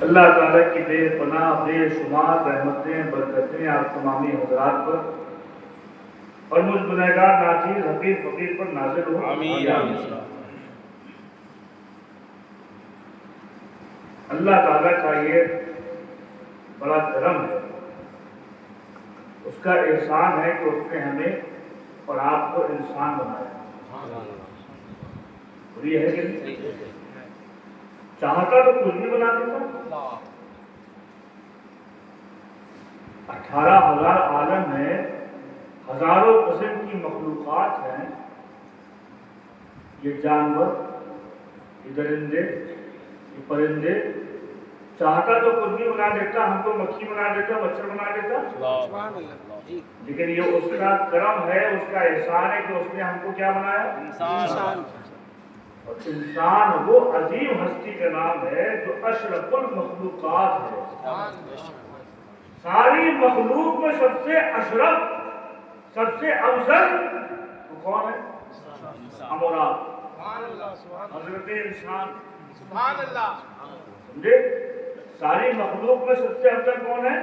اللہ تعالیٰ کی بے پناہ بے شمار رحمتیں برکتیں آپ تمامی حضرات پر اور مجھ گنہگار ناچیز حقیر فقیر پر نازل ہو آمین۔ اللہ تعالیٰ کا یہ بڑا کرم ہے، اس کا احسان ہے کہ اس نے ہمیں اور آپ کو انسان بنایا۔ اور یہ ہے کہ چاہتا تو کچھ بھی بنا دیتا، 18,000 عالم ہے، ہزاروں قسم کی مخلوقات ہیں، یہ جانور، یہ درندے، یہ پرندے، چاہتا تو کچھ بھی بنا دیتا، ہم کو مکھی بنا دیتا، مچھر بنا دیتا، لیکن یہ اس کا کرم ہے، اس کا احسان ہے کہ اس نے ہم کو کیا بنایا؟ انسان۔ اور انسان وہ عظیم ہستی کا نام ہے جو اشرف المخلوقات ہے۔ ساری مخلوق میں سب سے اشرف، سب سے افضل وہ کون ہے؟ ہم اور آپ، حضرت انسان۔ سمجھے؟ ساری مخلوق میں سب سے افضل کون ہے؟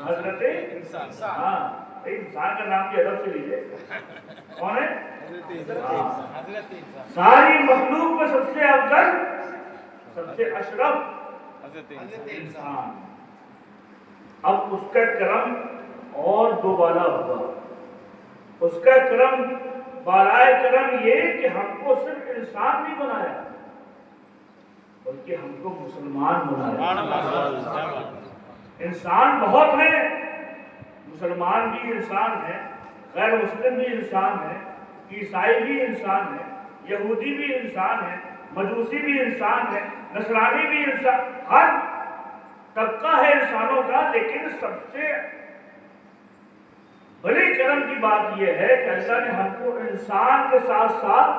حضرت انسان۔ ہاں، انسان کا نام بھی ادب سے لیجیے، کون ہے؟ ساری مخلوق میں سب سے افضل، سب سے اشرف انسان۔ اب اس کا کرم اور دوبارہ ہوگا، اس کا کرم بالائے کرم یہ کہ ہم کو صرف انسان نہیں بنایا بلکہ ہم کو مسلمان بنایا۔ انسان بہت ہیں، مسلمان بھی انسان ہیں، غیر مسلم بھی انسان ہیں، عیسائی بھی انسان ہے، یہودی بھی انسان ہے، مجوسی بھی انسان ہے، نصرانی بھی انسان، ہر طبقہ ہے انسانوں کا، لیکن سب سے بڑے کرم کی بات یہ ہے کہ اللہ نے ہم کو انسان کے ساتھ ساتھ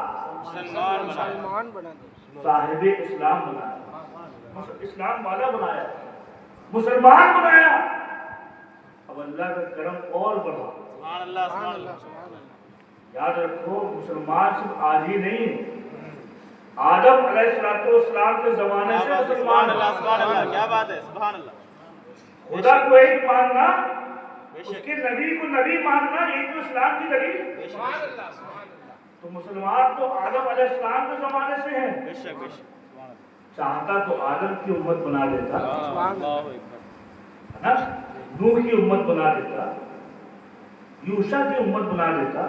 مسلمان بنا دیا، صاحب اسلام بنایا، اسلام والا بنایا، مسلمان بنایا۔ اب اللہ کا کرم اور بڑھا۔ یاد رکھو، مسلمان صرف آج ہی نہیں ہے، آدم علیہ السلام کے زمانے سے مسلمان۔ کیا بات ہے، سبحان اللہ۔ خدا کو ایک ماننا، اس کے نبی کو نبی ماننا، یہی تو اسلام کی دلیل۔ تو مسلمان تو آدم علیہ السلام کے زمانے سے ہیں۔ چاہتا تو آدم کی امت بنا دیتا، نوح کی امت بنا دیتا، یوشع کی امت بنا دیتا،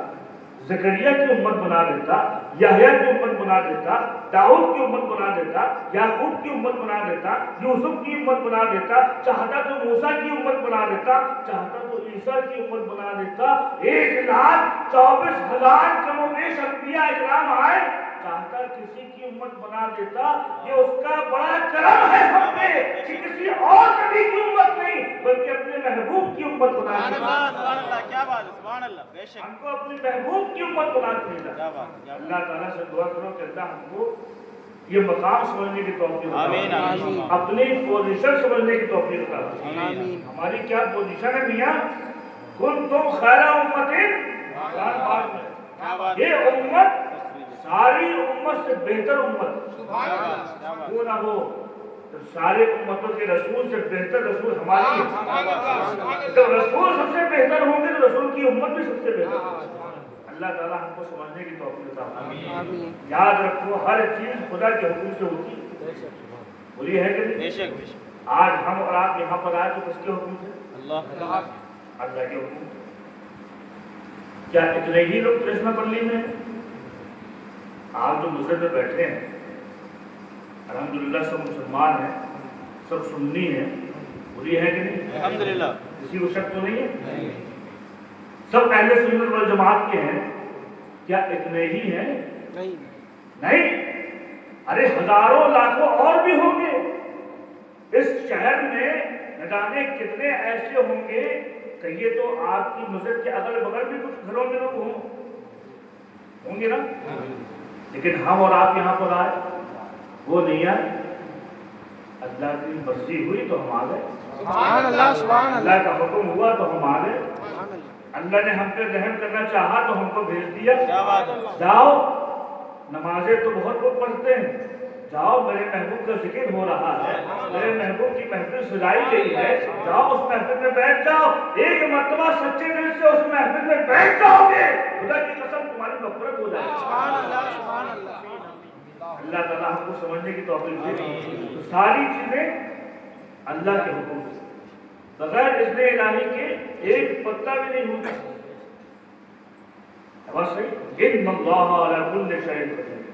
زکریا کی امت بنا دیتا، یحییٰ کی امت بنا دیتا، داؤد کی امت بنا دیتا، یعقوب کی امت بنا دیتا، یوسف کی امت بنا دیتا، چاہتا تو موسیٰ کی امت بنا دیتا، چاہتا تو عیسیٰ کی امت بنا دیتا۔ 1,24,000 کم و بیش انبیاء اکرام آئے، چاہتا کسی کی امت بنا دیتا۔ یہ اس کا بڑا کرم ہے ہم پہ کہ کسی اور نبی کی امت نہیں بلکہ اپنے محبوب کی امت بنا دیتا۔ سبحان اللہ، کیا بات ہے، سبحان اللہ، بے شک ہم کو اپنے محبوب کی امت بنا دیتا۔ اللہ تعالیٰ سے دعا کرو کہ اللہ ہم کو یہ مقام سمجھنے کی توفیق عطا فرمائے، اپنی پوزیشن سمجھنے کی توفیق عطا فرمائے۔ ہماری کیا پوزیشن ہے میاں؟ کنتم خیر امت، یہ امت ساری امت سے بہتر امت، وہ نہ ہو تو سارے امتوں کے رسول سے بہتر رسول ہماری ہے۔ تو رسول سب سے بہتر ہوں گے تو رسول کی امت بھی سب سے بہتر ہوگی۔ اللہ تعالیٰ ہم کو سمجھنے کی توفیق عطا فرمائے۔ یاد رکھو، ہر چیز خدا کے حکم سے ہوتی ہے، بولی ہے کہ نہیں؟ آج ہم اور آپ یہاں پر آئے تو کس کے حکم سے؟ اللہ کے حکم سے۔ کیا اتنے ہی لوگ کرشنا پلی میں؟ آپ جو مسجد میں بیٹھے ہیں الحمدللہ سب مسلمان ہیں، سب سنی ہیں، بری ہے کہ نہیں؟ الحمدللہ، کسی کو شک تو نہیں ہے؟ سب اہل سنت والجماعت کے ہیں، کیا اتنے ہی ہیں؟ نہیں، ارے ہزاروں لاکھوں اور بھی ہوں گے۔ اس شہر میں نہ جانے کتنے ایسے ہوں گے، کہیے تو آپ کی مسجد کے اگل بغل بھی کچھ گھروں میں لوگ ہوں گے نا، لیکن ہم اور آپ یہاں پر آئے، وہ نہیں آئے، اللہ کی مرضی ہوئی تو ہم آ گئے، اللہ کا حکم ہوا تو ہم آ گئے، اللہ نے ہم پہ رحم کرنا چاہا تو ہم کو بھیج دیا۔ جاؤ، نمازیں تو بہت لوگ پڑھتے ہیں جاؤ میرے محبوب کا ذکر ہو رہا ہے، میرے محبوب کی محفل سجائی گئی ہے، جاؤ اس محفل میں بیٹھ جاؤ، ایک مرتبہ سچے دل سے اس محفل میں بیٹھ جاؤ گے، خدا کی قسم تمہاری مغفرت ہو جائے گی۔ سبحان اللہ سبحان اللہ۔ اللہ تعالیٰ ہم کو سمجھنے کی توفیق دے۔ تو ساری چیزیں اللہ کے حکم سے، بغیر اذن الہی کے ایک پتا بھی نہیں ہوتا۔ بس صحیح، ان اللہ علی کل شیء قدیر،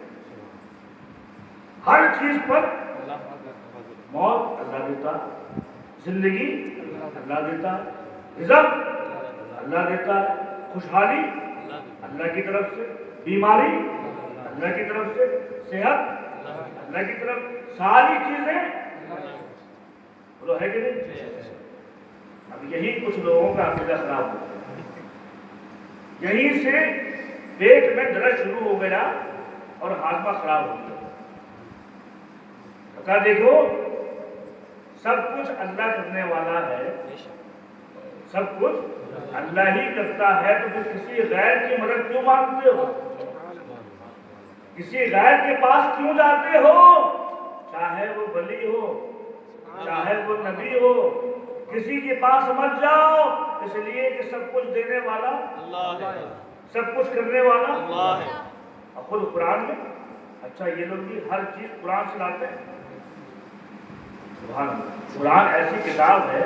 ہر چیز پر موت اللہ دیتا ہے، زندگی اللہ دیتا ہے، رزق اللہ دیتا ہے، خوشحالی اللہ کی طرف سے، بیماری اللہ کی طرف سے، صحت اللہ کی طرف، ساری چیزیں وہ ہے کہ نہیں؟ اب یہی کچھ لوگوں کا عقیدہ خراب ہو گیا، یہیں سے پیٹ میں درد شروع ہو گیا اور ہاضمہ خراب ہو گیا۔ بتا دیکھو سب کچھ اللہ کرنے والا ہے، سب کچھ اللہ ہی کرتا ہے، تو پھر کسی غیر کی مدد کیوں مانگتے ہو؟ کسی غیر کے پاس کیوں جاتے ہو؟ چاہے وہ ولی ہو، چاہے وہ نبی ہو، کسی کے پاس مت جاؤ، اس لیے کہ سب کچھ دینے والا اللہ ہے، سب کچھ کرنے والا اللہ ہے۔ اور خود قرآن میں، اچھا یہ لوگ بھی ہر چیز قرآن سے لاتے ہیں؟ سبحان اللہ، قرآن ایسی کتاب ہے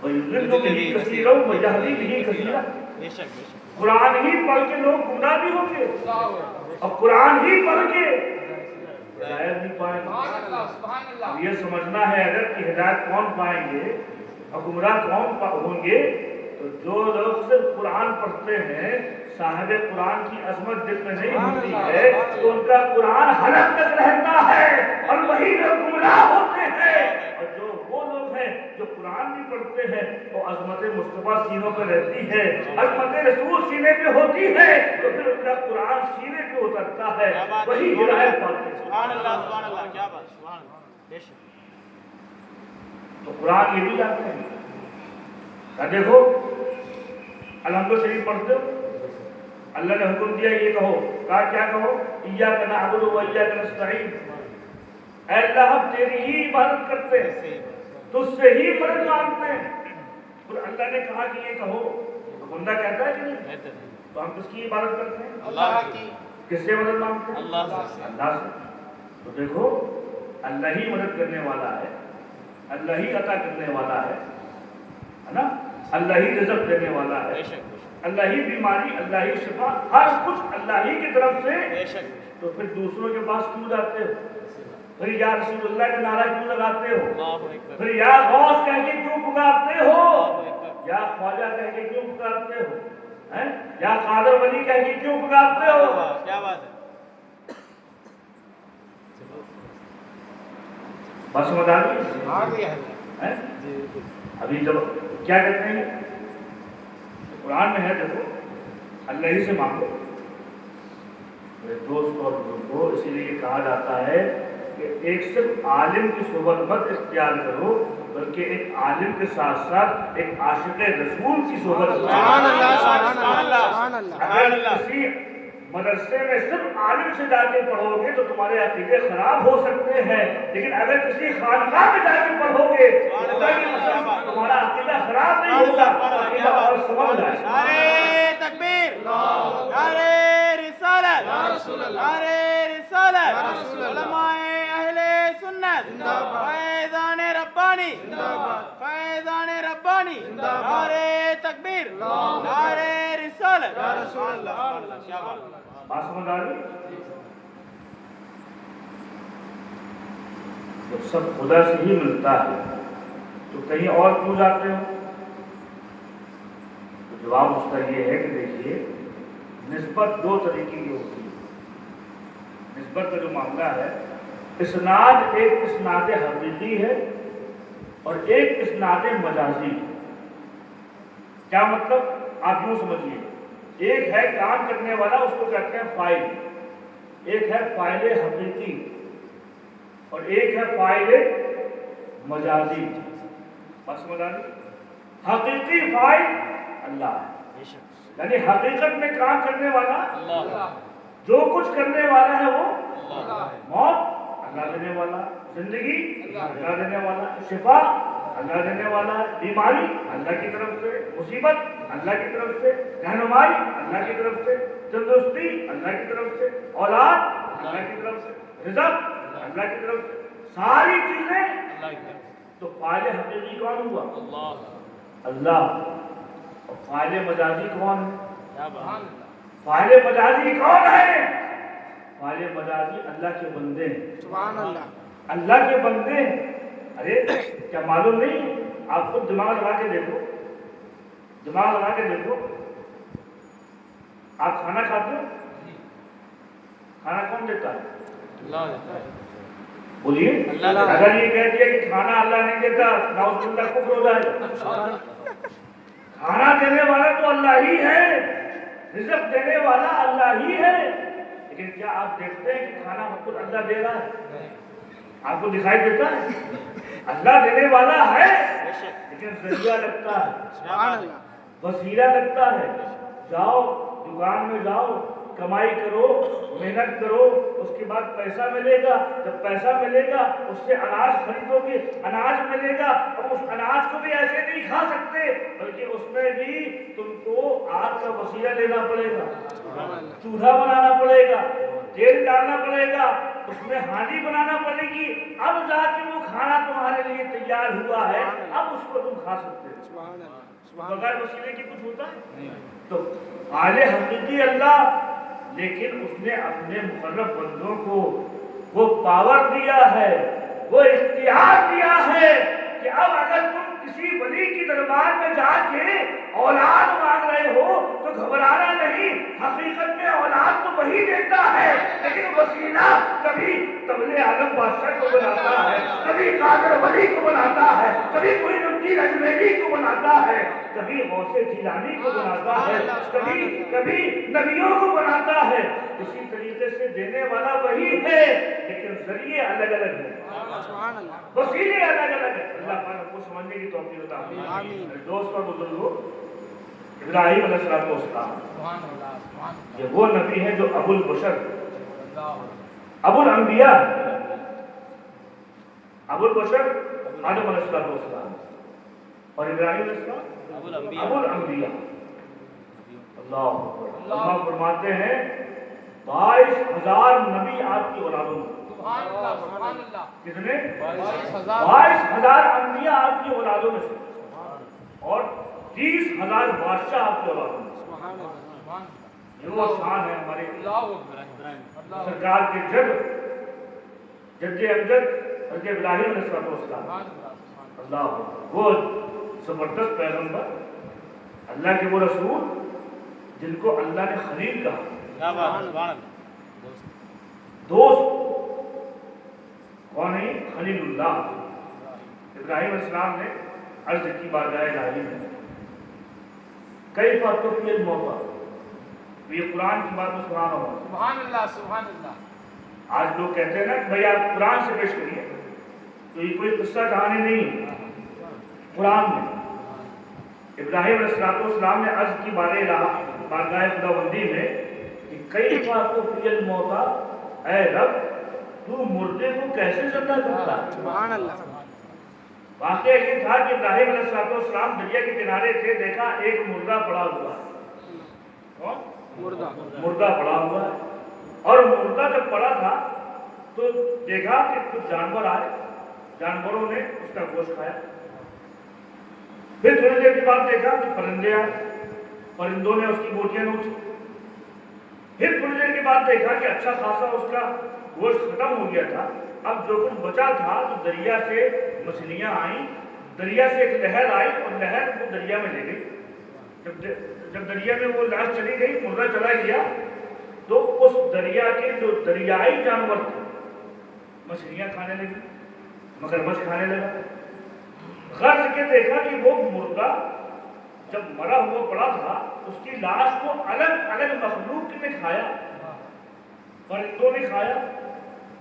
وَيُضِلُّ بِهِ كَثِيرًا وَيَهْدِي بِهِ كَثِيرًا، بے شک بے شک۔ قرآن ہی پڑھ کے لوگ گمراہ بھی ہوں گے اور قرآن ہی پڑھ کے ہدایت بھی پائیں گے۔ اب یہ سمجھنا ہے اگر کہ ہدایت کون پائیں گے اور گمراہ کون ہوں گے، تو جو لوگ صرف قرآن پڑھتے ہیں، صاحب قرآن کی عظمت دل میں نہیں ہوتی ہے، تو ان کا قرآن حلق تک رہتا ہے اور وہی لوگ گمراہ ہوتے ہیں۔ اور جو وہ لوگ ہیں جو قرآن بھی پڑھتے ہیں، وہ عظمت مصطفیٰ سینوں پہ رہتی ہے، عظمت رسول سینے پہ ہوتی ہے، تو پھر ان کا قرآن سینے پہ اترتا ہے، وہی ہدایت پاتے ہیں۔ سبحان اللہ سبحان اللہ، کیا بات، سبحان اللہ، بے شک۔ تو قرآن یہ بھی جانتے ہیں کہ دیکھو الحمد شریف پڑھتے ہو، اللہ نے حکم دیا یہ کہو، کہا کیا کہو؟ ایاک نعبد و ایاک نستعین، اے اللہ ہم تیری ہی عبادت کرتے ہیں، تجھ سے ہی مدد مانگتے ہیں۔ اور اللہ نے کہا کہ یہ کہو تو بندہ کہتا ہے کہ نہیں؟ تو ہم کس کی عبادت کرتے ہیں؟ اللہ کی۔ کس سے مدد مانگتے ہیں؟ اللہ سے۔ اللہ سے۔ تو دیکھو اللہ ہی مدد کرنے والا ہے، اللہ ہی عطا کرنے والا ہے نا، اللہ ہی رزق دینے والا ہے، بے شک بے شک، اللہ ہی بیماری، اللہ ہی شفا، ہر کچھ اللہ ہی کی طرف سے۔ بے شک۔ تو پھر دوسروں کے پاس کیوں جاتے ہو؟ پھر یا رسول اللہ کا نعرہ کیوں لگاتے ہو؟ اللہ اکبر، پھر یا غوث کہہ کے کیوں پکارتے ہو؟ اللہ اکبر، یا خواجہ کہہ کے کیوں پکارتے ہو؟ ہیں؟ یا قادر ولی کہہ کے کیوں پکارتے ہو؟ کیا بات ہے۔ بس سمجھ آ گئی ہے؟ ابھی جب کیا کہتے ہیں قرآن میں ہے، دیکھو اللہ ہی سے مانگو میرے دوست اور بزرگوں، اسی لیے کہا جاتا ہے کہ ایک صرف عالم کی صحبت مت اختیار کرو، بلکہ ایک عالم کے ساتھ ساتھ ایک عاشق رسول کی صحبت کرو۔ سبحان اللہ سبحان اللہ سبحان اللہ۔ اگر کسی مدرسے میں صرف عالم سے جا کے پڑھو گے تو تمہارے عقیدے خراب ہو سکتے ہیں، لیکن اگر کسی خانقاہ میں جا کے پڑھو گے تو تمہارا عقیدہ خراب نہیں ہوگا، عقیدہ اور سمجھ جائے۔ نعرے تکبیر، نعرے رسالت، نعرے رسالت، علماء اہل سنت، فیضان ربانی، فیضان ربانی، نعرے تکبیر، نعرے رسالت، سبحان اللہ، کیا بات۔ بات سمجھ آ رہی؟ جب سب خدا سے ہی ملتا ہے تو کہیں اور کیوں جاتے ہو؟ تو جواب اس کا یہ ہے کہ دیکھیے نسبت دو طریقے کی ہوتی ہے۔ نسبت کا جو معاملہ ہے، اسناد ایک اسناد حقیقی ہے اور ایک اسناد مجازی ہے۔ کیا مطلب؟ آپ یوں سمجھیے، ایک ہے کام کرنے والا، اس کو کہتے ہیں فاعل، ایک ہے فاعل حقیقی اور ایک ہے فاعل مجازی۔ بس سمجھ آ رہی؟ حقیقی فاعل اللہ ہے، یعنی حقیقت میں کام کرنے والا اللہ، جو کچھ کرنے والا ہے وہ موت اللہ دینے والا, زندگی اللہ دینے والا, شفا اللہ دینے والا, بیماری اللہ کی طرف سے, مصیبت اللہ کی طرف سے, رہنمائی اللہ کی طرف سے, تندرستی اللہ کی طرف سے, اولاد اللہ کی طرف سے, رزق اللہ کی طرف سے, ساری چیزیں. تو فاعل حقیقی کون ہوا؟ اللہ. اور فاعل مجازی کون ہے؟ فاعل مجازی کون ہے؟ فاعل مجازی اللہ کے بندے ہیں. سبحان اللہ. اللہ کے بندے ہیں. ارے کیا معلوم نہیں؟ آپ خود دماغ لگا کے دیکھو, دماغ لگا کے دیکھو. آپ کھانا کھاتے ہو, کھانا کون دیتا ہے؟ اللہ دیتا ہے. بولیے. اللہ. اگر یہ کہہ دیا کہ کھانا اللہ نہیں دیتا, نعوذ باللہ کفر ہو جائے گا. کھانا دینے والا تو اللہ ہی ہے, رزق دینے والا اللہ ہی ہے. لیکن کیا آپ دیکھتے ہیں کہ کھانا خود اللہ دے رہا ہے؟ آپ کو دکھائی دیتا ہے؟ اللہ دینے والا ہے, لیکن ذریعہ لگتا ہے, سبحان اللہ. وسیلہ لگتا ہے. جاؤ دکان میں جاؤ, کمائی کرو, محنت کرو, اس کے بعد پیسہ ملے گا. جب پیسہ ملے گا اس سے اناج خریدو گے, اناج ملے گا. اب اس اناج کو بھی ایسے نہیں کھا سکتے, بلکہ اس میں بھی تم کو آگ کا وسیلہ لینا پڑے گا, چولہا بنانا پڑے گا, تیل ڈالنا پڑے گا, اس میں ہانڈی بنانا پڑے گی. اب جا کے وہ کھانا تمہارے لیے تیار ہوا ہے, اب اس کو تم کھا سکتے ہو. سبحان اللہ. بغیر وسیلے کی کچھ ہوتا ہے؟ تو فاعل حقیقی اللہ, لیکن اس نے اپنے مقرب بندوں کو وہ پاور دیا ہے, وہ اختیار دیا ہے کہ اب اگر تم کسی ولی کی دربار میں جا کے اولاد مانگ رہے ہو تو گھبرانا نہیں. حقیقت میں اولاد تو وہی دیتا ہے, لیکن وسیلہ کبھی طبل عالم بادشاہ کو بناتا ہے, کبھی قادر ولی کو بناتا ہے, کبھی کوئی نبی اجمیری کو بناتا ہے, کبھی غوث جیلانی کو بناتا ہے, کبھی نبیوں کو بناتا ہے. اسی طریقے سے دینے والا وہی ہے, لیکن ذریعے الگ الگ ہیں, سبحان اللہ. وسیلے الگ الگ ہیں. اللہ پاک کو سمجھنے کی توفیق عطا فرمائے. آمین. دوست اور بزرگوں, ابراہیم علیہ السلام یہ وہ نبی ہے جو ابو البشر, ابو الانبیاء, ابو البشر آدم علیہ السلام, اور ابراہیم علیہ السلام ابو الانبیاء. اللہ فرماتے ہیں 22,000 نبی آپ کی اولادوں میں. کتنے؟ 22,000 انبیاء آپ کی اولادوں میں سے, اور 30,000 بادشاہ آپ کی اولادوں میں. سبحان اللہ. یہ وہ شان ہے ہمارے سرکار کے جد امجد حضرت ابراہیم علیہ السلام. اللہ, وہ زبردست پیغمبر, اللہ کے وہ رسول جن کو اللہ نے خلیل کہا, دوست. کون ہے؟ خلیل اللہ. ابراہیم علیہ السلام نے عرض کی بارگاہ الہی میں, کئی باتوں کی ایک موقع, یہ قرآن کی بات میں سبحان اللہ. سبحان اللہ. سبحان اللہ. آج لوگ کہتے ہیں نا کہ بھائی آپ قرآن سے پیش کریے, تو یہ کوئی قصہ کہانی نہیں ہے. قرآن میں ابراہیم علیہ السلام نے عرض کی بارگاہ خداوندی میں کہ کئی باتوں کی ایک موقع, اے رب تو مردے کو کیسے زندہ کرتا ہے؟ سبحان اللہ. واقعہ یہ تھا کہ ابراہیم علیہ السلام دریا کے کنارے تھے, دیکھا ایک مردہ پڑا ہوا ہے. مردہ پڑا ہوا ہے, اور مردہ جب پڑا تھا تو دیکھا کہ کچھ جانور آئے, جانوروں نے اس کا گوشت کھایا. پھر تھوڑی دیر کے بعد دیکھا کہ پرندے آئے, پرندوں نے اس کی بوٹیاں نوچی. پھر تھوڑی دیر کے بعد دیکھا کہ اچھا خاصا اس کا گوشت ختم ہو گیا تھا. اب جو کچھ بچا تھا تو دریا سے مچھلیاں آئیں, دریا سے ایک لہر آئی اور لہر کو دریا میں لے گئی. جب دریا میں وہ لاش چلی گئی, مردہ چلا گیا, تو اس دریا کے جو دریائی جانور تھے مچھلیاں کھانے لگی, مگرمچھ کھانے لگا. غرض کے دیکھا کہ وہ مردہ جب مرا ہوا پڑا تھا اس کی لاش کو الگ الگ مخلوق نے کھایا. پرندوں نے کھایا,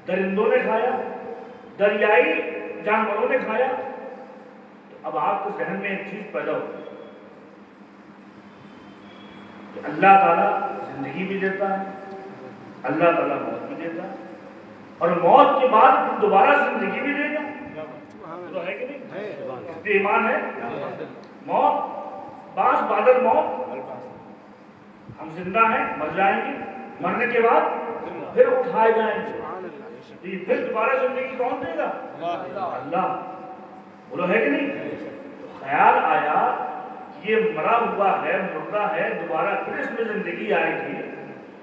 درندوں نے کھایا, دریائی جانوروں نے کھایا. تو اب آپ کے ذہن میں ایک چیز پیدا ہو کہ اللہ تعالیٰ زندگی بھی دیتا ہے, اللہ تعالیٰ موت بھی دیتا ہے, اور موت کے بعد پھر دوبارہ زندگی بھی دے گا، تو ہے کہ نہیں؟ اس پہ ایمان ہے؟ موت بعد الموت، ہم زندہ ہیں، مر جائیں گے، مرنے کے بعد پھر اٹھائے جائیں گے، پھر دوبارہ زندگی کون دے گا؟ اللہ، بولو ہے کہ نہیں؟ تو خیال آیا کہ یہ مرا ہوا ہے، مردہ ہے، دوبارہ پھر اس میں زندگی آئے گی،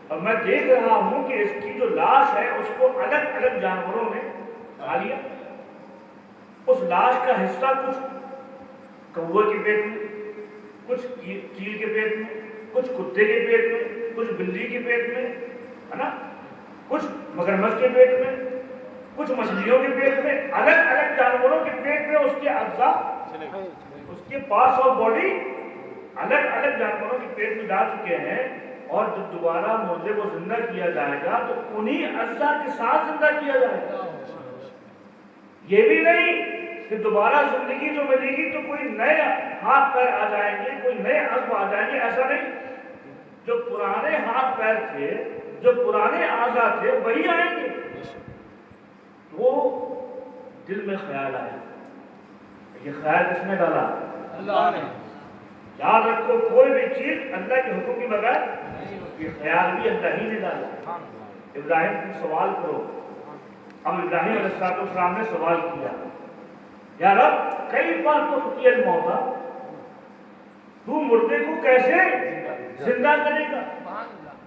اور میں دیکھ رہا ہوں کہ اس کی جو لاش ہے اس کو الگ الگ جانوروں نے کھا لیا، اس لاش کا حصہ کچھ کوے کے پیٹ میں، کچھ چیل کے پیٹ میں، کچھ کتے کے پیٹ میں، کچھ بلی کے پیٹ میں، ہے نا، کچھ مگرمچھ کے پیٹ میں، کچھ مچھلیوں کے پیٹ میں، الگ الگ جانوروں کے پیٹ میں اس کے اعضاء، اس کے پارٹس آف باڈی الگ الگ جانوروں کے پیٹ میں جا چکے ہیں، اور جب دوبارہ مردے کو زندہ کیا جائے گا تو انہی اعضاء کے ساتھ زندہ کیا جائے گا۔ یہ بھی نہیں کہ دوبارہ زندگی جو ملے گی تو کوئی نئے ہاتھ پیر آ جائیں گے، کوئی نئے عضو آ جائیں گے، ایسا نہیں، جو پرانے ہاتھ پیر تھے، جو پرانے اعضاء تھے وہی آئیں گے۔ وہ دل میں خیال آیا، یہ خیال کس نے ڈالا؟ اللہ نے۔ یاد رکھو کوئی بھی چیز اللہ کے حکم کے بغیر، یہ خیال بھی اللہ ہی نے ڈالا۔ ابراہیم تم سوال کرو، اب ابراہیم علیہ السلام نے سوال کیا، یا رب کیف تحیی الموتیٰ، تو مردے کو کیسے زندہ کرے گا؟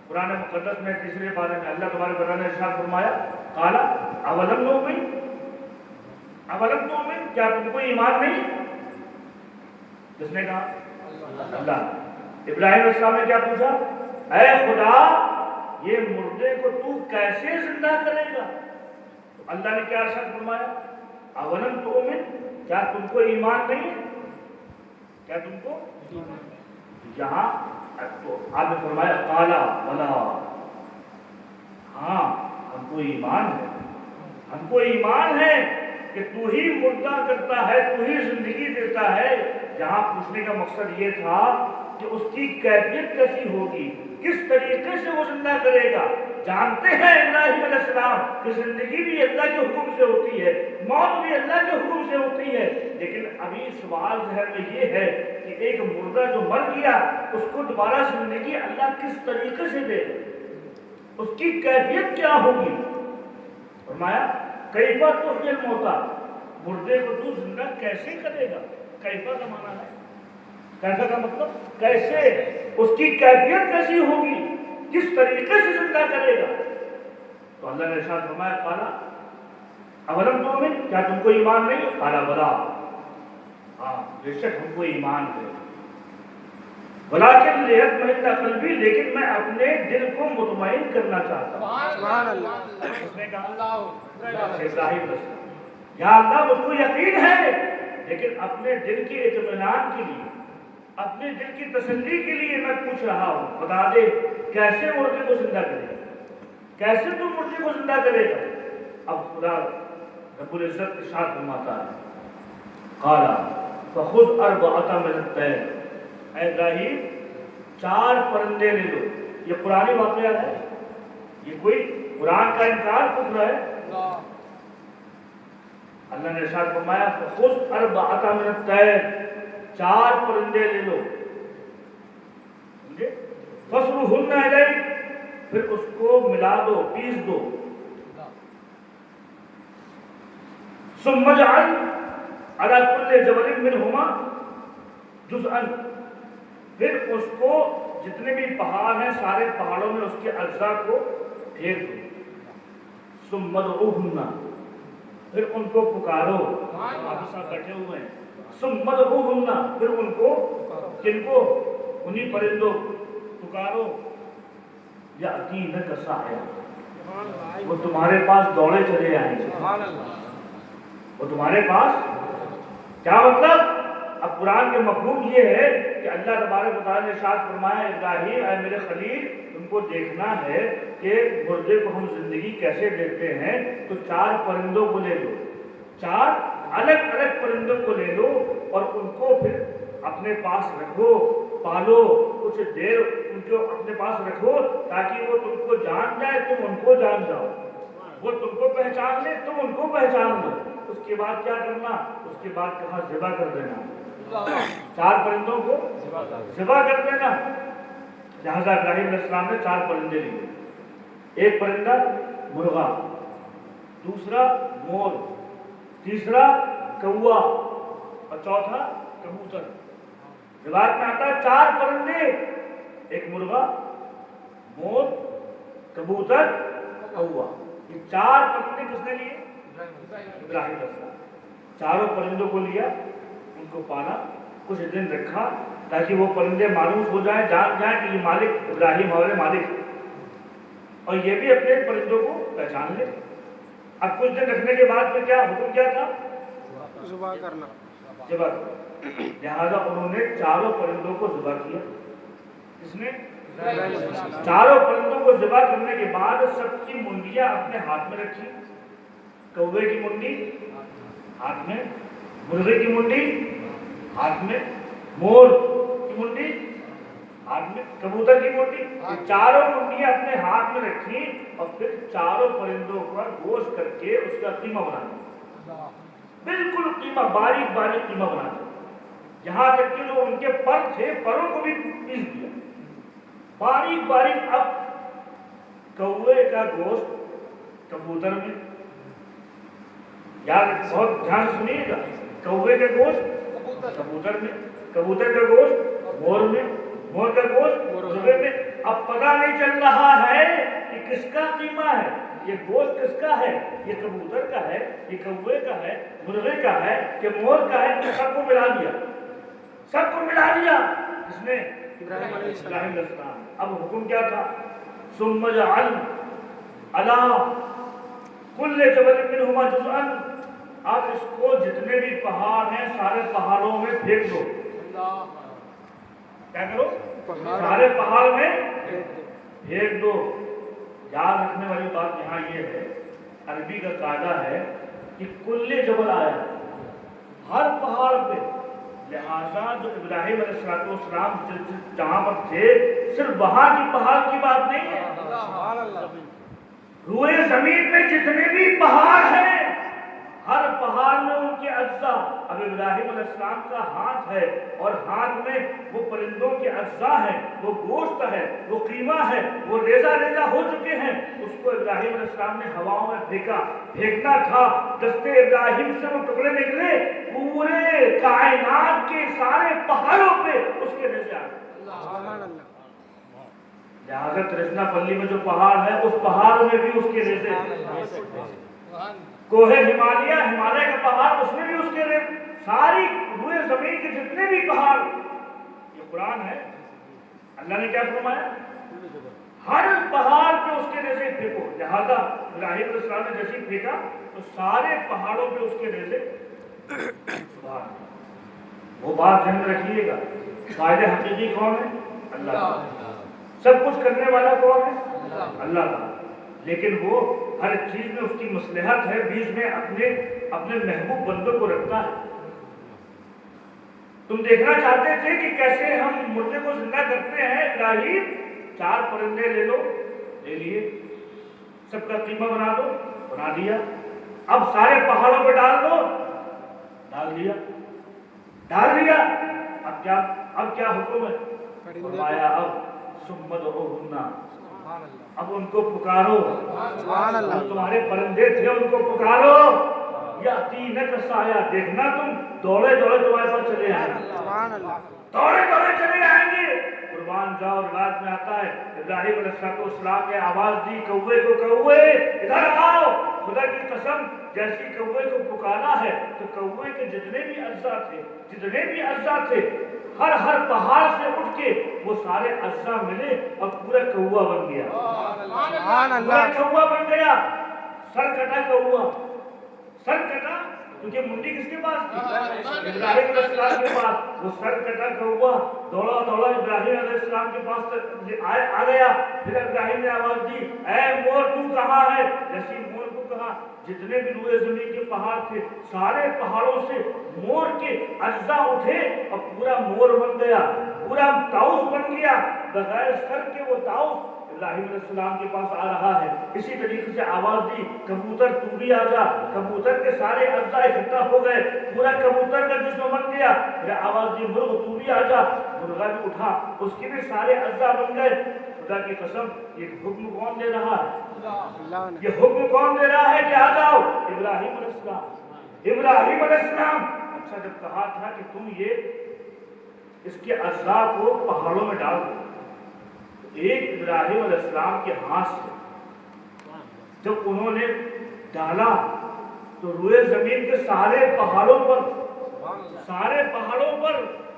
قرآن مقدس میں تیسرے بارے میں اللہ تبارک و تعالیٰ نے ارشاد فرمایا، قال اولم نؤمن، اولم تؤمن، کیا تم کو ایمان نہیں؟ جس نے کہا اللہ۔ ابراہیم علیہ السلام نے کیا پوچھا؟ اے خدا یہ مردے کو تو کیسے زندہ کرے گا؟ تو اللہ نے کیا ارشاد فرمایا؟ اولم تؤمن، کیا تم کو ایمان نہیں؟ کیا تم کو؟ یہاں تو آپ نے فرمایا قال بلا، ہاں ہم کو ایمان ہے، ہم کو ایمان ہے کہ تو ہی مردہ کرتا ہے، تو ہی زندگی دیتا ہے۔ یہاں پوچھنے کا مقصد یہ تھا کہ اس کی کیفیت کیسی ہوگی، کس طریقے سے وہ زندہ کرے گا۔ جانتے ہیں ابراہیم علیہ السلام کہ زندگی بھی اللہ کے حکم سے ہوتی ہے، موت بھی اللہ کے حکم سے ہوتی ہے، لیکن ابھی سوال ذہن میں یہ ہے کہ ایک مردہ جو مر گیا اس کو دوبارہ زندگی اللہ کس طریقے سے دے، اس کی کیفیت کیا ہوگی؟ فرمایا کیف تحیی الموتیٰ، مردے کو تو زندہ کیسے کرے گا؟ کیفا کا معنی ہے، کیفا کا مطلب کیسے، اس کی کیفیت کیسی ہوگی، کس طریقے سے زندہ کرے گا؟ تو اللہ نے ارشاد فرمایا قال اولم تؤمن، کیا تم کو ایمان نہیں؟ قال بلا، ہاں بے شک ہم کو ایمان ہے، ولیکن لیطمئن قلبی، لیکن میں اپنے دل کو مطمئن کرنا چاہتا ہوں۔ سبحان اللہ۔ اس نے کہا اللہ ابراہیم یا اللہ مجھ کو یقین ہے، لیکن اپنے دل کے اطمینان کے لیے، اپنے دل کی تسلی کے لیے میں پوچھ رہا ہوں، بتا دے کیسے مردے کو زندہ کرے گا، کیسے تو مردے کو زندہ کرے گا؟ اب خدا رب العزت ارشاد فرماتا ہے قال فخذ اربعۃ من الطیر، اے ابراہیم 4 پرندے لے لو۔ یہ قرآنی واقعہ ہے، یہ کوئی قرآن کا انکار کفر ہے۔ اللہ نے ارشاد فرمایا فخذ اربعۃ من الطیر، 4 پرندے لے لو، سمجھے؟ فصرهن الیک، پھر اس کو ملا دو، پیس دو، ثم اجعل علی کل جبل منہما جزءا، پھر اس کو جتنے بھی پہاڑ ہیں سارے پہاڑوں میں اس کے اجزاء کو پھیر دو، ثم ادعوہن، پھر ان کو پکارو، آپ ساتھ بیٹھے ہوئے ہیں، ثم ادعوہن، پھر ان کو، کن کو؟ انہی پرندوں پکارو، یأتینک سعیا، وہ تمہارے پاس دوڑے چلے آئیں گے، وہ تمہارے پاس، کیا مطلب؟ اب قرآن کے مفہوم یہ ہے کہ اللہ تبارک و تعالیٰ نے ارشاد فرمایا ابراہیم اے میرے خلیل تم کو دیکھنا ہے کہ مردے کو ہم زندگی کیسے دیتے ہیں، تو 4 پرندوں کو لے لو، 4 الگ الگ پرندوں کو لے لو اور ان کو پھر اپنے پاس رکھو، پالو، کچھ دیر ان کو اپنے پاس رکھو تاکہ وہ تم کو جان جائے، تم ان کو جان جاؤ۔ وہ تم کو پہچان لے تم ان کو پہچان لو. اس کے بعد کیا کرنا؟ اس کے بعد کہاں ذبح کر دینا. 4 پرندوں کو ذبح کر دینا. لہٰذا ابراہیم علیہ السلام نے 4 پرندے لیے. ایک پرندہ مرغا، دوسرا مور، تیسرا کوا اور چوتھا کبوتر. روایت میں آتا ہے 4 پرندے، ایک مرغا، مور، کبوتر، کوا. یہ 4 پرندے کس نے لیے؟ ابراہیم علیہ السلام. چاروں پرندوں کو لیا، ان کو پالا، کچھ دن رکھا تاکہ وہ پرندے معروف ہو جائیں، جان جائیں کہ یہ مالک ابراہیم ہمارے مالک ہیں، اور یہ بھی اپنے پرندوں کو پہچان لے. اب کچھ دن رکھنے کے بعد پھر کیا حکم کیا تھا؟ ذبح کرنا. ذبح. لہٰذا انہوں نے 4 پرندوں کو ذبح کیا. اس نے 4 پرندوں کو ذبح کرنے کے بعد سب کی منڈیاں اپنے ہاتھ میں رکھی. کوے کی منڈی ہاتھ میں، مرغے کی منڈی ہاتھ میں، مور کی منڈی ہاتھ میں، کبوتر کی منڈی. یہ 4 منڈیاں اپنے ہاتھ میں رکھی اور پھر 4 پرندوں کا گوشت کر کے اس کا قیمہ بنا دیا. بالکل قیمہ، باریک باریک قیمہ بنا دیا. یہاں تک کہ جو ان کے پر تھے پروں کو بھی پیس دیا باریک باریک. اب کوے کا گوشت کبوتر میں، یار بہت دھیان سے سنیے گا، کوے کا گوشت کبوتر میں، کبوتر کا گوشت مور میں، مور کا گوشت مرغے میں. اب پتہ نہیں چل رہا ہے کہ کس کا قیمہ ہے، یہ گوشت کس کا ہے، یہ کبوتر کا ہے، یہ کوے کا ہے، مرغے کا ہے کہ مور کا ہے. سب کو ملا دیا، سب کو ملا دیا. اس نے ابراہیم علیہ السلام. اب حکم کیا تھا؟ ثم اجعل علی کل جبل منہما جزءا. اب اس کو جتنے بھی پہاڑ ہیں سارے پہاڑوں میں پھینک دو. کیا کرو؟ سارے پہاڑ میں پھینک دو. یاد رکھنے والی بات یہاں یہ ہے، عربی کا قاعدہ ہے کہ کل جبل آیا ہر پہاڑ پہ. لہٰذا جو ابراہیم علیہ السلام جہاں پر تھے صرف وہاں کی پہاڑ کی بات نہیں ہے، روئے زمین میں جتنے بھی پہاڑ ہیں ہر پہاڑ میں ان کے اجزاء. اب ابراہیم علیہ السلام کا ہاتھ ہے اور ہاتھ میں وہ پرندوں کے اجزاء ہیں، وہ گوشت ہے، وہ قیمہ ہے، وہ ریزہ ریزہ ہو چکے ہیں. اس کو ابراہیم علیہ السلام نے ہواؤں میں پھینکا. پھینکنا تھا، دستے ابراہیم سے وہ ٹکڑے نکلے، پورے کائنات کے سارے پہاڑوں پہ اس کے ریزے آ گئے. لہٰذا ترشنا پلی میں جو پہاڑ ہے اس پہاڑ میں بھی اس کے ریزے. کوہ ہمالیہ، ہمالیہ کا پہاڑ، اس میں بھی اس کے ریزے. ساری روئے زمین کے جتنے بھی پہاڑ، یہ قرآن ہے. اللہ نے کیا فرمایا؟ ہر پہاڑ پہ اس کے ریزے پھینکو. لہٰذا ابراہیم علیہ السلام نے جیسے پھینکا تو سارے پہاڑوں پہ اس کے ریزے. سبحان. وہ بات ذہن میں رکھیے گا، قائد حقیقی کون ہے؟ اللہ. سب کچھ کرنے والا کون ہے؟ اللہ تعالیٰ. لیکن وہ ہر چیز میں اس کی مصلحت ہے، بیچ میں اپنے محبوب بندوں کو رکھتا ہے. تم دیکھنا چاہتے تھے کہ کیسے ہم مردے کو زندہ کرتے ہیں. ابراہیم 4 پرندے لے لو، لے لیے. سب کا قیمہ بنا دو، بنا دیا. اب سارے پہاڑوں پہ ڈال دو، ڈال دیا، ڈال دیا. اب کیا حکم ہے؟ فرمایا اب ثم ادعوہن، اب ان کو پکارو. تمہارے پرندے تھے ان کو پکارو. یاتینک سایہ، دیکھنا تم دوڑے دوڑے تمہارے پاس چلے آئیں گے، دوڑے دوڑے چلے آئیں گے. قربان جاؤ، روایت میں آتا ہے ابراہیم علیہ السلام نے آواز دی کوے کو، کوے ادھر آؤ. خدا کی قسم جیسی کوے کو پکارا ہے تو کوے کے جتنے بھی اجزاء تھے ہر پہاڑ سے اٹھ کے وہ سارے اجزاء ملے اور پورا کوا بن گیا. پورا کوا بن گیا. سر کٹا کوا، سر کٹا کیونکہ منڈی کس کے پاس تھی؟ ابراہیم علیہ السلام کے پاس. وہ سر کٹا کوا دوڑا دوڑا ابراہیم علیہ السلام کے پاس آ گیا. پھر ابراہیم نے آواز دی، اے مور تو کہاں ہے؟ جیسی مور کو کہا، جتنے بھی روئے زمین کے پہاڑ تھے سارے پہاڑوں سے مور کے اجزاء اٹھے اور پورا مور بن گیا، پورا طاؤس بن گیا. بغیر سر کے وہ طاؤس ابراہیم علیہ السلام کے پاس آ رہا ہے. اسی طریقے سے آواز دی کبوتر تو بھی آ جا. کبوتر کے سارے اجزاء اکٹھا ہو گئے, پورا کبوتر کا جسم بن گیا. پھر آواز دی مرغ تو بھی آ جا. مرغا بھی اٹھا, اس کے بھی سارے اجزاء بن گئے. خدا کی قسم یہ حکم کون دے رہا ہے؟ اللہ نے. یہ حکم کون دے رہا ہے کہ آ جاؤ؟ ابراہیم علیہ السلام. ابراہیم علیہ السلام. اچھا جب کہا تھا کہ تم یہ اس کے اجزاء کو پہاڑوں میں ڈال دو, ایک ابراہیم علیہ السلام کے ہاتھ سے جب انہوں نے ڈالا تو روئے زمین کے سارے پہاڑوں پر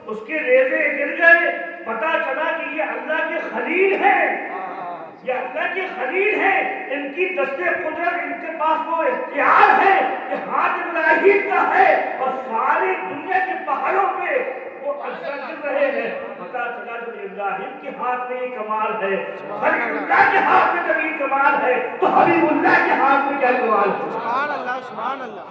اس کے ریزے گر گئے. پتا چلا کہ یہ اللہ کے خلیل ہیں, یہ اللہ کے خلیل ہیں. ان کی دست قدرت, ان کے پاس وہ اختیار ہے کہ ہاتھ ابراہیم کا ہے اور ساری دنیا کے پہاڑوں پہ وہ اجزاء گر رہے ہیں. پتا چلا جب ابراہیم کے ہاتھ میں یہ کمال ہے, خلیل اللہ کے ہاتھ میں جب یہ کمال ہے, تو حبیب اللہ کے ہاتھ میں کیا کمال ہے؟ سبحان اللہ, سبحان اللہ.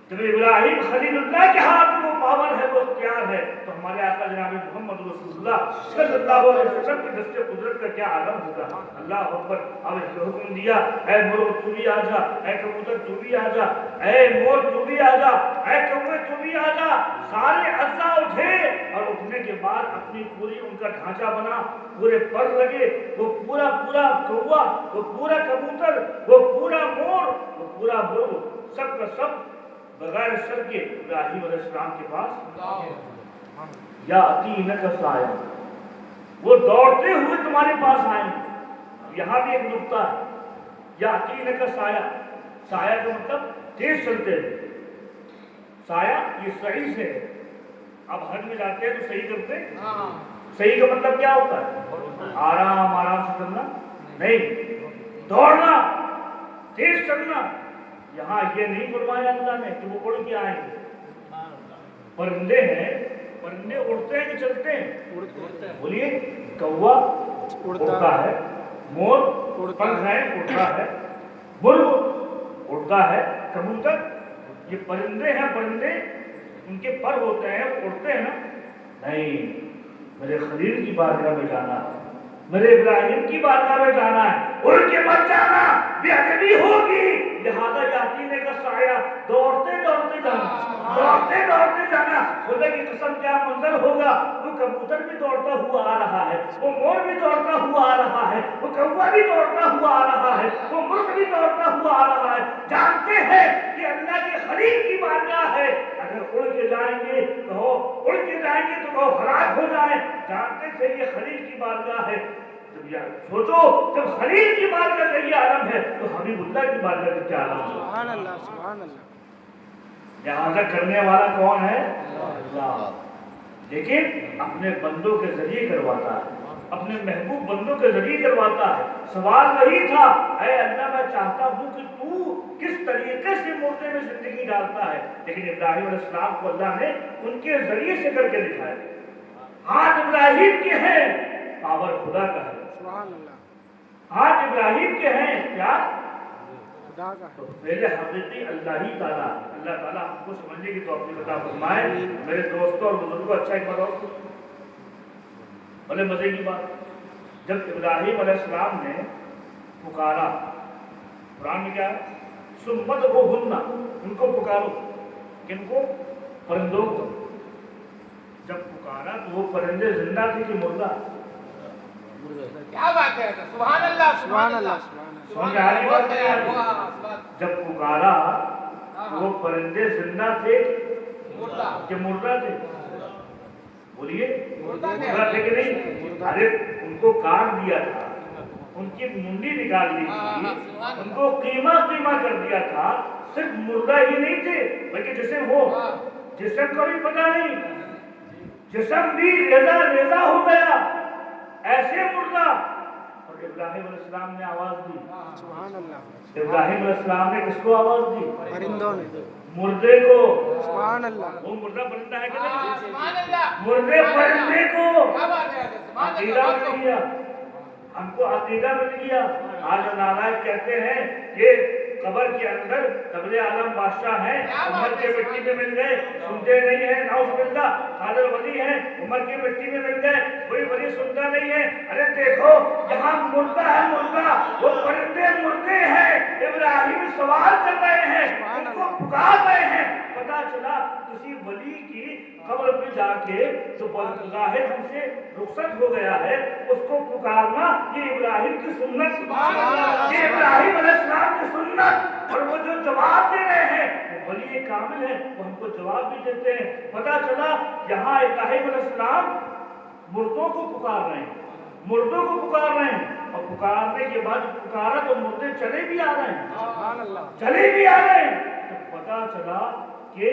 جب ابراہیم خلیل اللہ کے ہاتھ میں وہ پاور ہے, وہ اختیار ہے, تو ہمارے آقا جناب محمد رسول اللہ صلی اللہ علیہ وسلم کی دست قدرت کا کیا عالم ہوگا. اللہ اکبر. اب اس کو حکم دیا, اے مرغ تو بھی آ جا, اے کبوتر تو بھی آ جا, اے مور تو بھی آ جا, اے کوے تو بھی آ جا. سارے اجزاء اٹھے اور اٹھنے کے بعد اپنی پوری ان کا ڈھانچہ بنا, پورے پر لگے. وہ پورا کوا, وہ پورا کبوتر, وہ پورا مور, وہ پورا مرغ, سب کا سب بغیر سر کے ابراہیم علیہ السلام کے پاس یاتینک سایہ, وہ دوڑتے ہوئے تمہارے پاس آئیں. یہاں بھی ایک نقطہ ہے, یاتینک سایہ. سایہ کا مطلب تیز چلتے ہیں. سایہ یہ صحیح سے ہے. اب حج میں جاتے ہیں تو صحیح کرتے ہیں. صحیح کا مطلب کیا ہوتا ہے؟ آرام سے چلنا نہیں, دوڑنا, تیز چلنا. یہاں یہ نہیں فرمایا اللہ نے کہ وہ اڑ کے آئیں گے. پرندے ہیں, پرندے اڑتے ہیں کہ چلتے ہیں؟ بولیے. کوا اڑتا ہے, مور پنکھ ہے اڑتا ہے, مرغ اڑتا ہے, کبوتر یہ پرندے ہیں. پرندے ان کے پر ہوتے ہیں, اڑتے ہیں نا. نہیں, میرے خلیل کی بارگاہ میں جانا ہے, میرے ابراہیم کی بارگاہ میں جانا ہے, اڑ کے مت جانا, بے ادبی ہوگی. لہذا یاتینک سایہ, دوڑتے دوڑتے جانا, دوڑتے دوڑتے جانا. خدا کی قسم کیا منظر ہوگا. وہ کبوتر بھی دوڑتا ہوا آ رہا ہے, وہ مور بھی دوڑتا ہوا آ رہا ہے, وہ کوا بھی دوڑتا ہوا آ رہا ہے, وہ مرغ بھی دوڑتا ہوا آ رہا ہے. جانتے ہیں کہ اللہ کے خلیل کی بارگاہ ہے. اگر اڑ کے جائیں گے کہو, اڑ کے جائیں گے تو کہو ہلاک ہو جائیں. جانتے تھے یہ خلیل کی بارگاہ ہے. سوچو جب خلیل کی بارگاہ کا یہ عالم ہے تو حبیب اللہ کی بارگاہ کا کیا عالم ہے؟ سبحان اللہ, سبحان اللہ. لہذا کرنے والا کون ہے؟ اللہ. لیکن اپنے بندوں کے ذریعے کرواتا ہے, اپنے محبوب بندوں کے ذریعے کرواتا ہے. سوال وہی تھا, اے اللہ میں چاہتا ہوں کہ تو کس طریقے سے مردے میں زندگی ڈالتا ہے. لیکن ابراہیم علیہ السلام کو اللہ نے ان کے ذریعے سے کر کے دکھایا. ہاتھ ابراہیم کے ہیں, پاور خدا کا ہے. سبحان اللہ. ہاتھ ابراہیم کے ہیں, کیا خدا کا تو پہلے حقیقی اللہ ہی تعالیٰ. اللہ تعالیٰ ہم کو سمجھنے کی توفیق عطا فرمائے. میرے دوستوں اور بزرگوں, اچھا ایک بات اور بڑے مزے کی بات, جب ابراہیم علیہ السلام نے پکارا, قرآن میں کیا ہے, سمت وہ ہننا, ان کو پکارو. کن کو؟ پرندوں کو. جب پکارا تو وہ پرندے زندہ تھے کہ مردہ؟ کیا بات ہے, سبحان اللہ, سبحان اللہ, سبحان اللہ. جب پکارا وہ پرندے زندہ تھے کہ مردہ تھے؟ بولیے, مردہ تھے کہ نہیں؟ ارے ان کو کاٹ دیا تھا, ان کی منڈی نکال دی تھی, ان کو قیمہ کر دیا تھا. صرف مردہ ہی نہیں تھے بلکہ جسم ہو, جسم کا بھی پتہ نہیں, جسم بھی ریزہ ہو گیا, ایسے مردہ. اور ابراہیم علیہ السلام نے آواز دی. سبحان اللہ. ابراہیم علیہ السلام نے کس کو آواز دی؟ پرندوں نے. مردے کو. سبحان اللہ. وہ مردہ پرندہ ہے کہ نہیں؟ سبحان اللہ. مردے پرندے کو کیا بات ہے, سبحان عقیدہ اللہ. مل گیا, ہم کو عقیدہ مل گیا. آج نالائق کہتے ہیں کہ قبر کے اندر قبر عالم بادشاہ ہیں، عمر کے مٹی میں مل گئے، سنتے نہیں ہیں، نعوذ باللہ قادر ولی ہیں، عمر کی مٹی میں مل گئے، کوئی ولی سنتا نہیں ہے۔ ارے دیکھو یہاں مردہ ہے، مردہ وہ پرندے مردے ہیں، ابراہیم سوال کر رہے ہیں، ان کو پکار رہے ہیں۔ پتا چلا کسی ولی کی قبر میں جا کے جو ظاہر ہم سے رخصت ہو گیا ہے اس کو پکارنا، یہ ابراہیم کی سنت، یہ ابراہیم علیہ السلام کی سنت، اور وہ جو جواب دے رہے ہیں وہ ولی کامل ہے، وہ ہم کو جواب بھی دیتے ہیں۔ پتا چلا یہاں ابراہیم علیہ السلام مردوں کو پکار رہے ہیں، مردوں کو پکار رہے ہیں، اور پکارنے کے بعد پکارا تو مردے چلے بھی آ رہے ہیں، چلے بھی آ رہے ہیں۔ تو پتا چلا کہ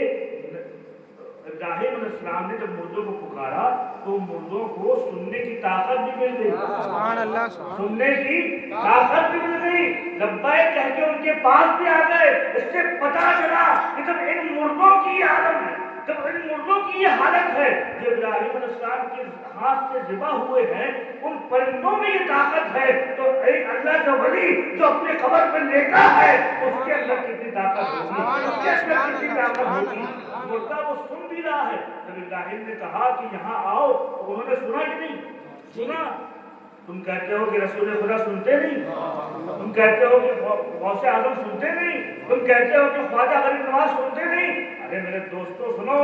ابراہیم علیہ السلام نے جب مردوں کو پکارا تو مردوں کو سننے کی طاقت بھی مل گئی، سبحان اللہ، سننے کی طاقت بھی مل گئی، لبیک کہہ کے ان کے پاس بھی آ گئے۔ اس سے پتا چلا کہ جب ان مردوں کی عالم ہے، جب ان مردوں کی یہ حالت ہے جو ابراہیم علیہ السلام کے ہاتھ سے ذبح ہوئے ہیں، ان پرندوں میں یہ طاقت ہے، تو ایک اللہ کا ولی جو اپنے قبر پہ لیٹا ہے اس کے اندر کتنی طاقت ہوگی، اس کے اندر کتنی طاقت ہوگی۔ مردہ وہ سن بھی رہا ہے۔ جب ابراہیم نے کہا کہ یہاں آؤ، تو انہوں نے سنا کہ نہیں سنا؟ تم کہتے ہو کہ رسول خدا سنتے نہیں، تم کہتے ہو کہ غوث اعظم سنتے نہیں، تم کہتے ہو کہ خواجہ غریب نواز سنتے نہیں۔ ارے میرے دوستو سنو،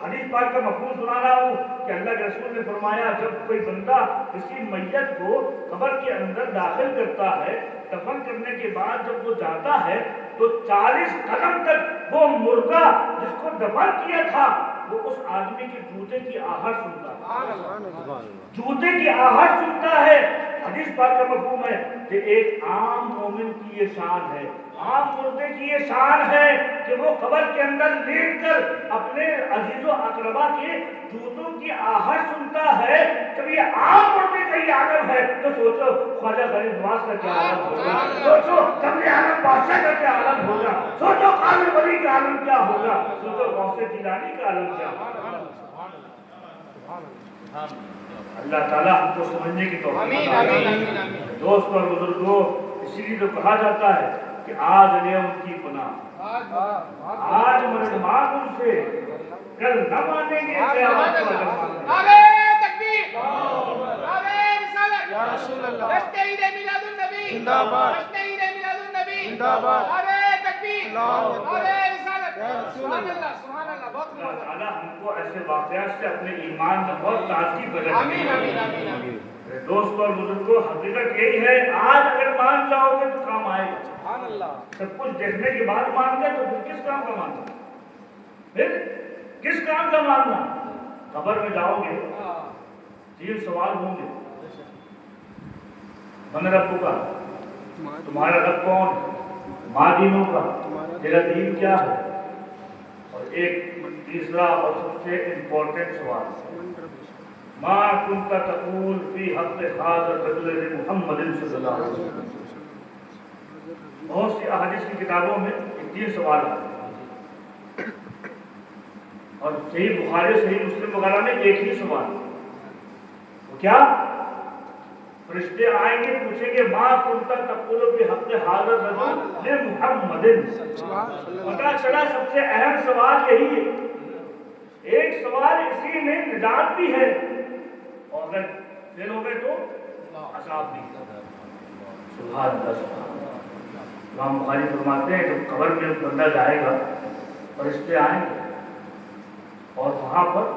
حدیث پاک کا مفہوم سنا رہا ہوں کہ اللہ کے رسول نے فرمایا جب کوئی بندہ کسی میت کو قبر کے اندر داخل کرتا ہے، دفن کرنے کے بعد جب وہ جاتا ہے تو 40 قدم تک وہ مردہ جس کو دفن کیا تھا وہ اس آدمی کے جوتے کی آہٹ سنتا ہے، جوتے کی آہٹ سنتا ہے۔ حدیث پاک کا مفہوم ہے کہ ایک عام مومن کی یہ شان ہے، عام مردے کی یہ شان ہے کہ وہ قبر کے اندر لیٹ کر اپنے عزیز و اقربا کے جوتوں کی آہٹ سنتا ہے۔ جب یہ عام مردے کا یہ عالم ہے تو سوچو خواجہ غریب نواز کا کیا عالم ہوگا، سوچو قبر عالم بادشاہ کا کیا عالم ہوگا، سوچو قادر ولی کا عالم کیا ہوگا، سوچو غوث جیلانی کا عالم کیا ہوگا۔ اللہ تعالیٰ ہم کو سمجھنے کی توفیق عطا۔ دوست اور بزرگوں، اسی لیے تو کہا جاتا ہے کہ آج لے ان کی پناہ، آج مرحوم ان سے کل نہ مانیں گے قیامت کو اگر مانیں گے۔ نعرہ تکبیر، نعرہ رسالت، یا رسول اللہ، جشن عید میلاد النبی، زندہ باد، جشن عید میلاد النبی، زندہ باد، نعرہ تکبیر، اللہ اکبر، نعرہ رسالت، یا رسول سبحان اللہ، اللہ، سبحان اللہ، بہت اللہ مبارک۔ تعالیٰ ہم کو ایسے واقعات سے اپنے ایمان میں بہت تازگی پیدا آمین کرے۔ آمین آمین آمین۔ دوست اور بزرگوں، حقیقت یہی ہے آج اگر مان جاؤ گے تو کام آئے گا، سبحان اللہ۔ سب کچھ دیکھنے کے بعد مان گئے تو پھر کس کام کا ماننا، پھر کس کام کا ماننا؟ قبر میں جاؤ گے 3 سوال ہوں گے، من رب کا، تمہارا رب کون ہے، ماں دینوں کا، تیرا دین کیا ہے، اور ایک تیسرا اور سب سے امپورٹنٹ سوال ما کنت تقول فی حق هذا الرجل محمد صلی اللہ علیہ وسلم۔ بہت سی احادیث کی کتابوں میں یہ 3 سوال ہیں، اور صحیح بخاری صحیح مسلم وغیرہ میں ایک ہی سوال، وہ کیا؟ فرشتے آئیں گے پوچھیں گے ما کنت تقول فی حق هذا الرجل محمد۔ پتہ چلا سب سے اہم سوال یہی ہے، ایک سوال اسی میں نجات بھی ہے، اور اگر فیل ہو گئے تو عذاب بھی۔ سبحان اللہ، سبحان اللہ۔ امام بخاری فرماتے ہیں جب قبر میں بندہ جائے گا فرشتے آئیں گے، اور وہاں پر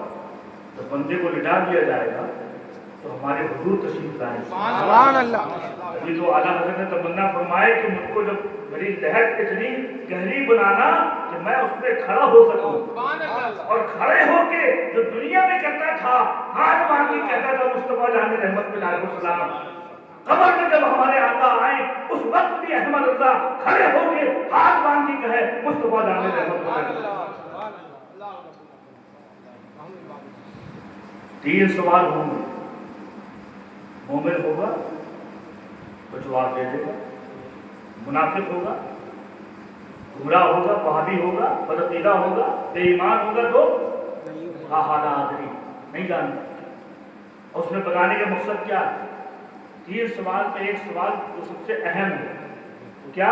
جب بندے کو لٹا دیا جائے گا تو ہمارے حضور تشریف لائیں گے۔ سبحان اللہ۔ ابھی تو اعلیٰ حضرت نے تمنا فرمائے کہ مجھ کو جب میری لہر اتنی گہری بنانا کہ میں اس پہ کھڑا ہو سکوں، سبحان اللہ۔ اور کھڑے ہو کے جو دنیا میں کرتا تھا ہاتھ باندھ کے کہتا تھا مصطفیٰ جان رحمت اللہ علیہ السلام، قبر میں جب ہمارے آقا آئے اس وقت بھی احمد رضا کھڑے ہو کے ہاتھ باندھ کے کہے مصطفیٰ جان رحمت اللہ علیہ السلام۔ 3 سوال ہوں گے، مومن ہوگا تو جواب دے دے گا، منافق ہوگا، گمراہ ہوگا، وہابی ہوگا، بدعقیدہ ہوگا، بے ایمان ہوگا تو حالا حاضری نہیں جانتا۔ اور اس میں بتانے کا مقصد کیا ہے؟ 3 سوال پہ ایک سوال جو سب سے اہم ہے، تو کیا؟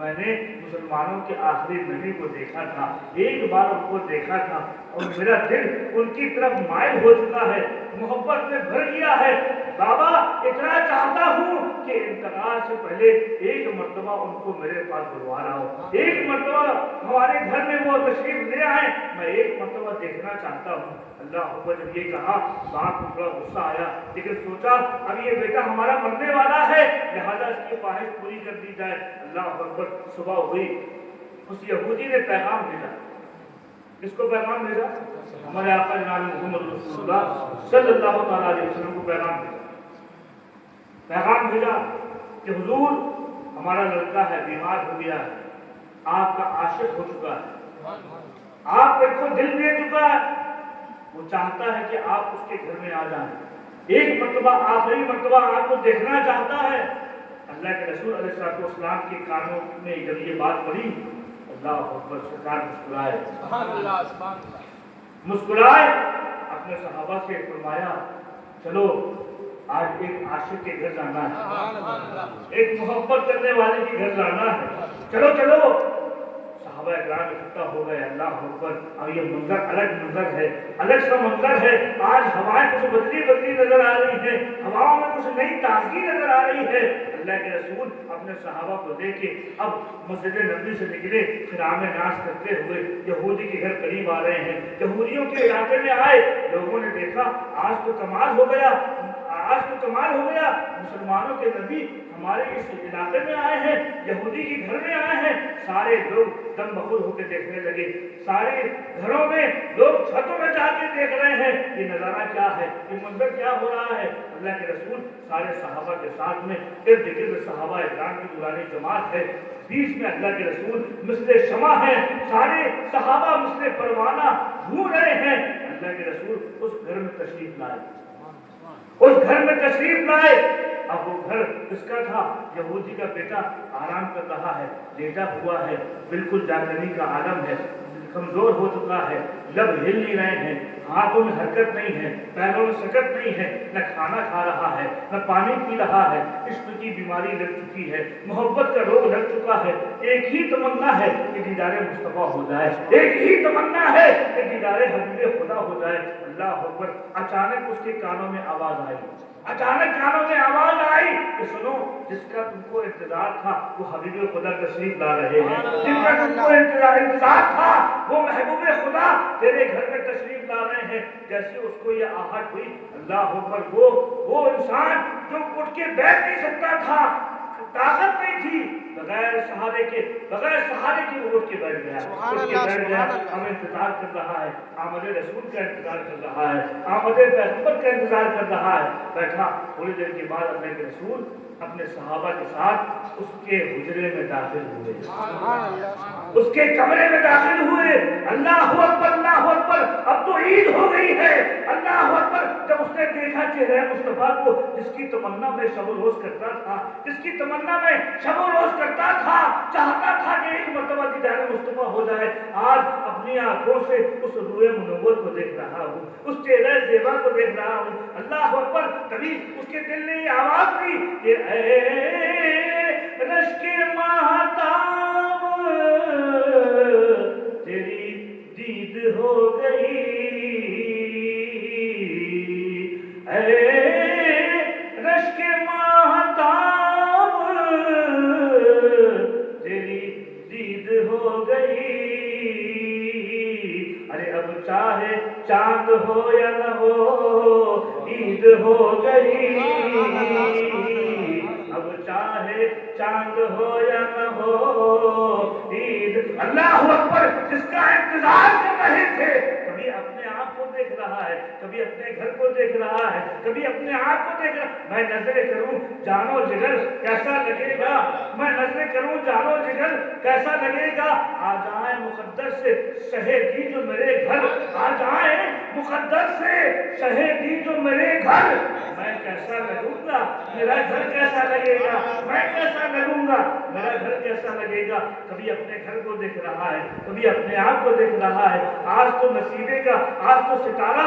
میں نے مسلمانوں کے آخری نبی کو دیکھا تھا، ایک بار ان کو دیکھا تھا اور میرا دل ان کی طرف مائل ہو چکا ہے، محبت میں بھر گیا ہے۔ بابا اتنا چاہتا ہوں کہ انتقال سے پہلے ایک مرتبہ ان کو میرے پاس بلوا رہا ہوں، ایک مرتبہ ہمارے گھر میں وہ تشریف لے آئے، میں ایک مرتبہ دیکھنا چاہتا ہوں۔ اللہ اکبر جب یہ کہا باپ کو تھوڑا غصہ آیا، لیکن سوچا اب یہ بیٹا ہمارا مرنے والا ہے، لہذا اس کی خواہش پوری کر دی جائے۔ اللہ اکبر، صبح ہوئی، اس یہودی نے پیغام بھیجا۔ کس کو پیغام بھیجا؟ ہمارے آقا جناب محمد رسول اللہ صلی اللہ تعالیٰ علیہ وسلم کو پیغام بھیجا۔ پیغام بھیجا کہ حضور ہمارا لڑکا ہے، بیمار ہو گیا ہے، آپ کا عاشق ہو چکا ہے، آپ کو دل دے چکا ہے، وہ چاہتا ہے کہ آپ اس کے گھر میں آ جائیں، ایک مرتبہ آخری مرتبہ آپ کو دیکھنا چاہتا ہے۔ اللہ کے رسول علیہ السلام کے کانوں میں جب یہ بات پڑی، اللہ اکبر، سرکار مسکرائے، مسکرائے، اپنے صحابہ سے فرمایا چلو آج ایک عاشق کے گھر جانا ہے، ایک محبت کرنے والے کے گھر جانا ہے، چلو چلو۔ صحابہ اکرام اکٹھا ہو گئے۔ اللہ اکبر، اور یہ منظر الگ منظر ہے، الگ سا منظر ہے۔ آج ہوائیں کچھ بدلی بدلی نظر آ رہی ہیں، ہواؤں میں کچھ نئی تازگی نظر آ رہی ہے۔ اللہ کے رسول اپنے صحابہ کو دے کے اب مسجد نبوی سے نکلے، خرام ناز کرتے ہوئے یہودی کے گھر قریب آ رہے ہیں۔ یہودیوں کے علاقے میں آئے، لوگوں نے دیکھا آج تو کمال ہو گیا، آج تو کمال ہو گیا، مسلمانوں کے نبی ہمارے اس علاقے میں آئے ہیں، یہودی کے گھر میں آئے ہیں۔ سارے لوگ دم بخود ہو کے دیکھنے لگے، سارے گھروں میں لوگ چھتوں میں جا کے دیکھ رہے ہیں یہ نظارہ کیا ہے، یہ منظر کیا ہو رہا ہے۔ اللہ کے رسول سارے صحابہ کے ساتھ میں ارد گرد صحابہ اکرام کی پرانی جماعت ہے، بیچ میں اللہ کے رسول مثل شمع ہیں، سارے صحابہ مثل پروانہ گھوم رہے ہیں۔ اللہ کے رسول اس گھر میں تشریف لائے، اس گھر میں تشریف لائے۔ اب وہ گھر کس کا تھا؟ یہودی کا بیٹا آرام کر رہا ہے، لیٹا ہوا ہے، بالکل جاگنی کا عالم ہے، کمزور ہو چکا ہے، لب ہل نہیں رہے ہیں، ہاتھوں میں حرکت نہیں ہے، پیروں میں سکت نہیں ہے، نہ کھانا کھا رہا ہے، نہ پانی پی رہا ہے، عشق کی بیماری لگ چکی ہے، محبت کا روگ لگ چکا ہے۔ ایک ہی تمنا ہے کہ دیدار مصطفیٰ ہو جائے، ایک ہی تمنا ہے کہ دیدار حبیب خدا ہو جائے۔ اللہ اکبر، اچانک اس کے کانوں میں آواز آئی، اچانک کانوں میں آواز آئی کہ سنو، جس کا تم کو انتظار تھا وہ حبیب خدا تشریف لا رہے ہیں، جن کا تم کو انتظار تھا وہ محبوب خدا تیرے گھر میں تشریف لا رہے ہیں۔ جیسے اس کو یہ آہٹ ہوئی، اللہ اکبر، وہ انسان جو اٹھ کے بیٹھ نہیں سکتا تھا، طاقت نہیں تھی، بغیر سہارے کے وہ اٹھ کے بیٹھ گیا، ہم انتظار کر رہا ہے، آمد رسول کا انتظار کر رہا ہے، آمد پیغمبر کا انتظار کر رہا ہے۔ بیٹھا، تھوڑی دیر کے بعد اللہ کے رسول اپنے صحابہ کے ساتھ اس کے حجرے میں داخل ہوئے، اس کے کمرے میں داخل ہوئے۔ اللہ اکبر، اللہ اکبر، اب تو عید ہو گئی ہے۔ اللہ اکبر، جب اس نے دیکھا چہرہ مصطفیٰ کو، جس کی تمنا میں شب و روز کرتا تھا، جس کی تمنا میں شب و روز کرتا تھا، چاہتا تھا کہ ایک مرتبہ دیدار مصطفیٰ ہو جائے، آج اپنی آنکھوں سے اس روح منور کو دیکھ رہا ہوں، اس چہرہ زیبا کو دیکھ رہا ہوں۔ اللہ اکبر، کبھی اس کے دل نے یہ آواز دی کہ اے رشک ماہتاب تیری دید ہو گئی، اے رشک ماہتاب تیری دید ہو گئی، ارے اب چاہے چاند ہو یا نہ ہو عید ہو گئی، اب چاہے چاند ہو یا نہ ہو عید۔ اللہ اکبر، جس کا انتظار کر رہے تھے، کبھی اپنے آپ کو دیکھ رہا ہے، کبھی اپنے گھر کو دیکھ رہا ہے، کبھی اپنے آپ کو دیکھ رہا ہے۔ میں نظریں کروں جانو جگر کیسا لگے گا، میں نظریں کروں جانو جگر کیسا لگے گا، آ جائیں مقدر سے شہیدی جو میرے گھر، آ جائیں مقدر سے شہیدی جو میرے گھر، میں کیسا لگوں گا، میرا گھر کیسا لگے گا، میں کیسا لگوں گا، میرا گھر کیسا لگے گا۔ کبھی اپنے گھر کو دیکھ رہا ہے، کبھی اپنے آپ کو دیکھ رہا ہے۔ آج تو نصیبے کا، آج تو ستارہ